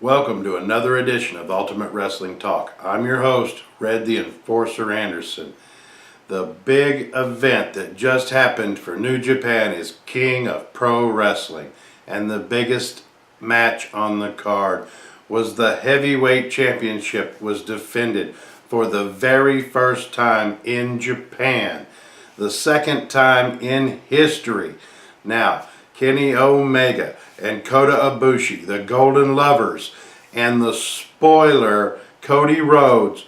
Welcome to another edition of Ultimate Wrestling Talk. I'm your host, Red the Enforcer Anderson. The big event that just happened for New Japan is King of Pro Wrestling, and the biggest match on the card was the heavyweight championship was defended for the very first time in Japan, the second time in history. Now, Kenny Omega and Kota Ibushi, the Golden Lovers, and the spoiler, Cody Rhodes,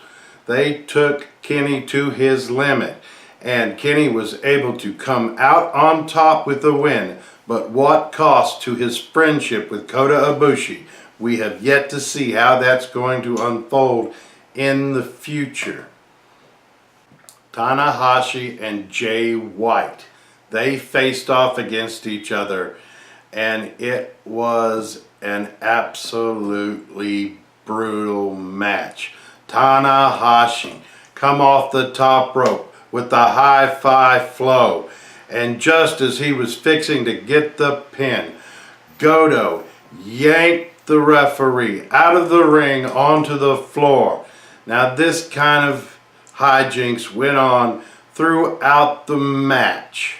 they took Kenny to his limit. And Kenny was able to come out on top with the win. But what cost to his friendship with Kota Ibushi? We have yet to see how that's going to unfold in the future. Tanahashi and Jay White, they faced off against each other, and it was an absolutely brutal match. Tanahashi come off the top rope with the high-five flow, and just as he was fixing to get the pin, Goto yanked the referee out of the ring onto the floor. Now this kind of hijinks went on throughout the match.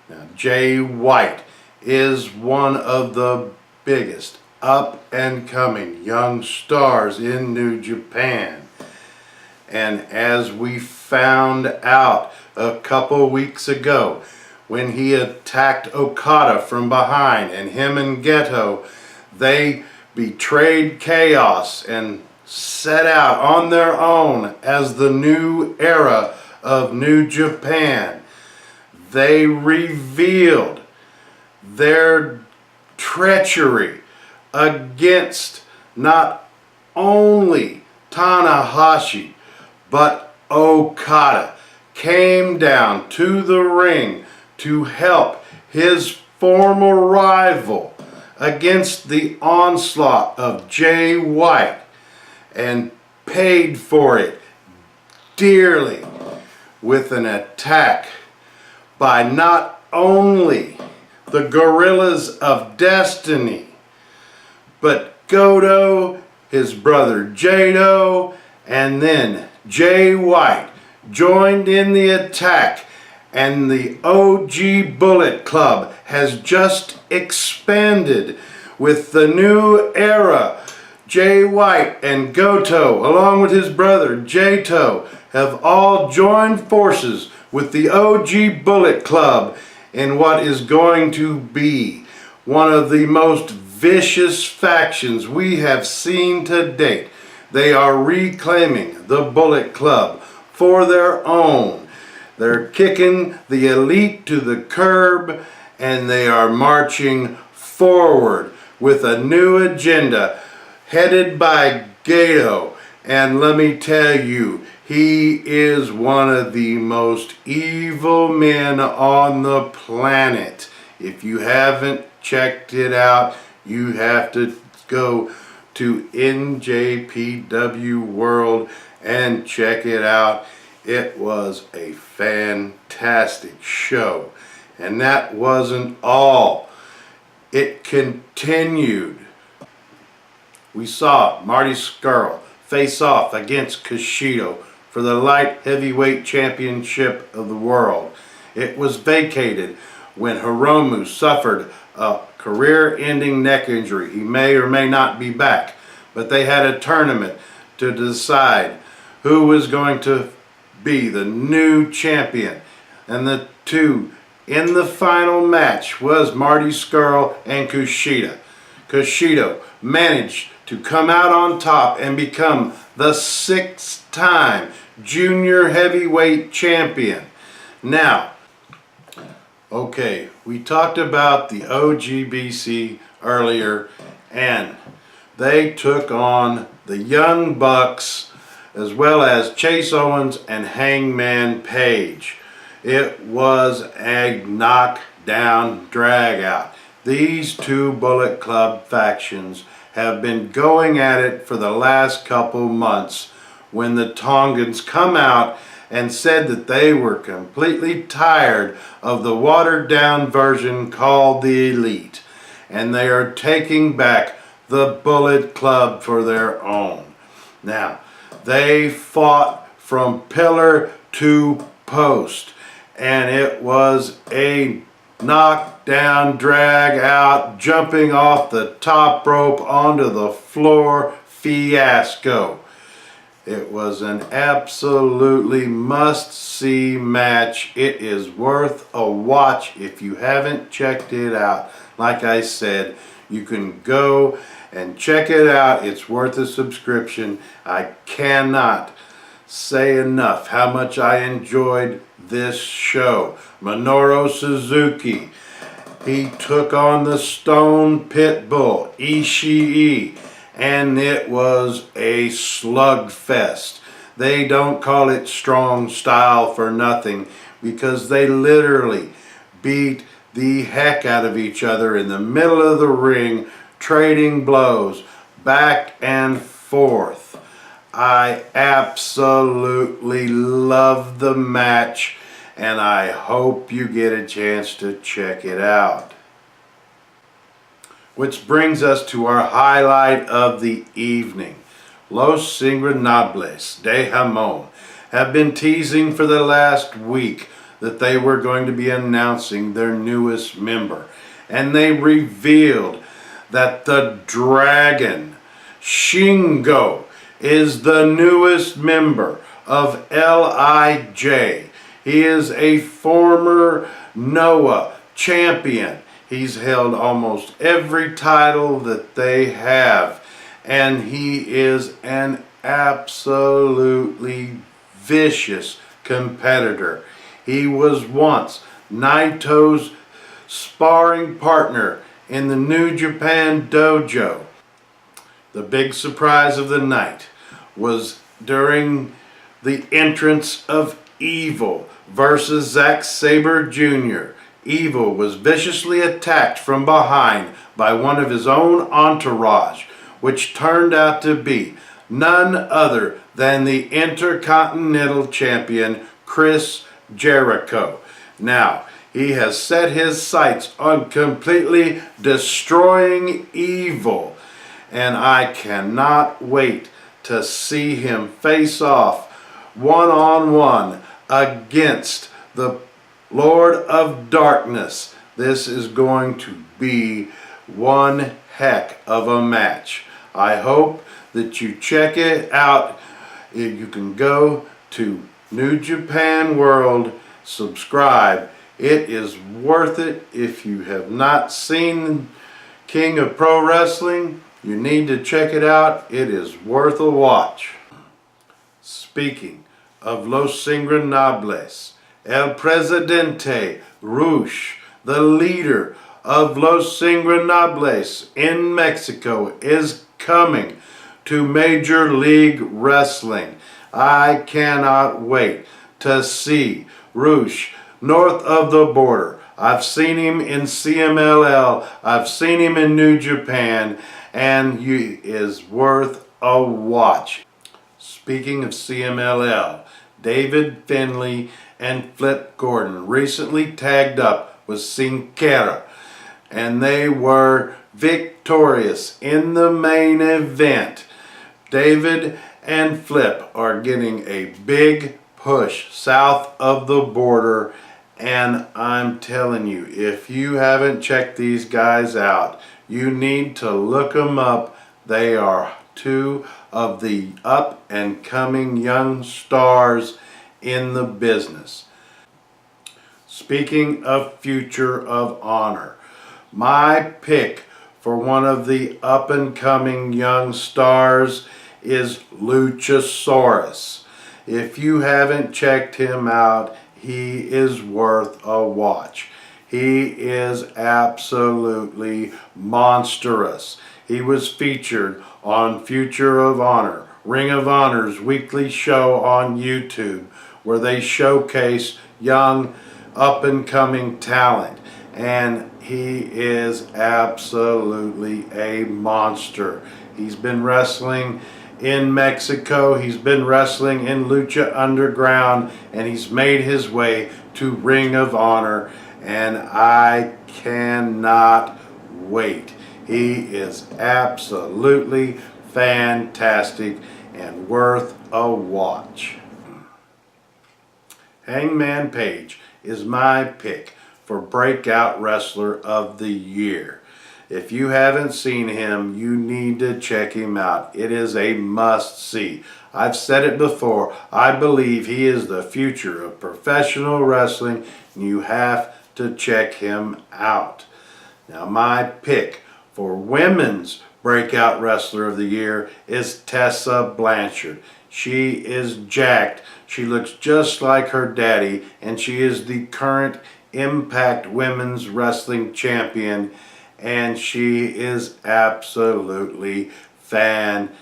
Now, Jay White is one of the biggest up-and-coming young stars in New Japan. And as we found out a couple weeks ago, when he attacked Okada from behind, and him and Geto, they betrayed chaos and set out on their own as the new era of New Japan. They revealed their treachery against not only Tanahashi, but Okada came down to the ring to help his former rival against the onslaught of Jay White, and paid for it dearly with an attack by not only the Gorillas of Destiny, but Goto, his brother Jado, and then Jay White joined in the attack, and the OG Bullet Club has just expanded with the new era. Jay White and Goto, along with his brother Jado, have all joined forces with the OG Bullet Club in what is going to be one of the most vicious factions we have seen to date. They are reclaiming the Bullet Club for their own. They're kicking the elite to the curb, and they are marching forward with a new agenda headed by Gato. And let me tell you, he is one of the most evil men on the planet. If you haven't checked it out, you have to go to NJPW World and check it out. It was a fantastic show. And that wasn't all. It continued. We saw Marty Scurll face off against Kushida for the light heavyweight championship of the world. It was vacated when Hiromu suffered a career-ending neck injury. He may or may not be back, but they had a tournament to decide who was going to be the new champion. And the two in the final match was Marty Scurll and Kushida. Kushida managed to come out on top and become the 6-time junior heavyweight champion. Now, okay, we talked about the OGBC earlier, and they took on the Young Bucks as well as Chase Owens and Hangman Page. It was a knockdown drag out. These two Bullet Club factions have been going at it for the last couple months, when the Tongans come out and said that they were completely tired of the watered down version called the Elite, and they are taking back the Bullet Club for their own. Now, they fought from pillar to post, and it was a knockdown, drag out, jumping off the top rope onto the floor fiasco. It was an absolutely must-see match. It is worth a watch if you haven't checked it out. Like I said, you can go and check it out. It's worth a subscription. I cannot say enough how much I enjoyed this show. Minoru Suzuki, he took on the Stone Pitbull, Ishii, and it was a slugfest. They don't call it strong style for nothing, because they literally beat the heck out of each other in the middle of the ring, trading blows back and forth. I absolutely love the match, and I hope you get a chance to check it out. Which brings us to our highlight of the evening. Los Ingobernables de Jamón have been teasing for the last week that they were going to be announcing their newest member. And they revealed that the Dragon, Shingo, is the newest member of LIJ. He is a former Noah champion. He's held almost every title that they have, and he is an absolutely vicious competitor. He was once Naito's sparring partner in the New Japan Dojo. The big surprise of the night was during the entrance of Evil versus Zack Sabre Jr. Evil was viciously attacked from behind by one of his own entourage, which turned out to be none other than the Intercontinental Champion, Chris Jericho. Now, he has set his sights on completely destroying Evil, and I cannot wait to see him face off one-on-one against the Lord of Darkness. This is going to be one heck of a match. I hope that you check it out. You can go to New Japan World, subscribe. It is worth it. If you have not seen King of Pro Wrestling, you need to check it out. It is worth a watch. Speaking of Los Ingobernables, El Presidente Rush, the leader of Los Ingobernables in Mexico, is coming to Major League Wrestling. I cannot wait to see Rush north of the border. I've seen him in CMLL, I've seen him in New Japan, and he is worth a watch. Speaking of CMLL, David Finlay and Flip Gordon recently tagged up with Sin Cara, and they were victorious in the main event. David and Flip are getting a big push south of the border, and I'm telling you, if you haven't checked these guys out, you need to look them up. They are two of the up and coming young stars in the business. Speaking of Future of Honor, my pick for one of the up and coming young stars is Luchasaurus. If you haven't checked him out, he is worth a watch. He is absolutely monstrous. He was featured on Future of Honor, Ring of Honor's weekly show on YouTube, where they showcase young up-and-coming talent, and he is absolutely a monster. He's been wrestling in Mexico, he's been wrestling in Lucha Underground, and he's made his way to Ring of Honor, and I cannot wait. He is absolutely fantastic and worth a watch. Hangman Page is my pick for Breakout Wrestler of the Year. If you haven't seen him, you need to check him out. It is a must-see. I've said it before, I believe he is the future of professional wrestling, and you have to check him out. Now, my pick for Women's Breakout Wrestler of the Year is Tessa Blanchard. She is jacked. She looks just like her daddy, and she is the current Impact Women's Wrestling Champion, and she is absolutely fantastic.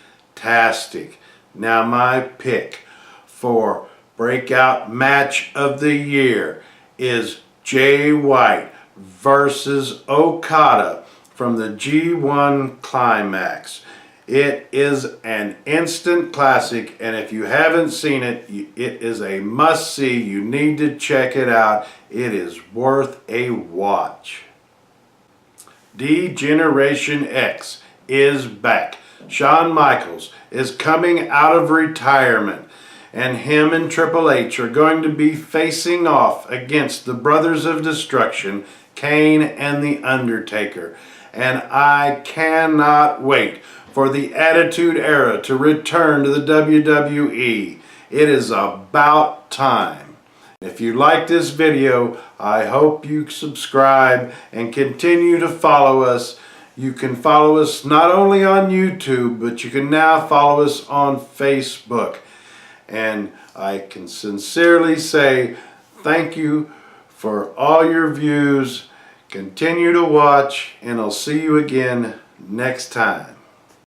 Now, my pick for Breakout Match of the Year is Jay White versus Okada from the G1 Climax. It is an instant classic, and if you haven't seen it, it is a must-see. You need to check it out. It is worth a watch. D-Generation X is back. Shawn Michaels is coming out of retirement, and him and Triple H are going to be facing off against the Brothers of Destruction, Kane and The Undertaker. And I cannot wait for the Attitude Era to return to the WWE. It is about time. If you like this video, I hope you subscribe and continue to follow us. You can follow us not only on YouTube, but you can now follow us on Facebook. And I can sincerely say thank you for all your views. Continue to watch, and I'll see you again next time.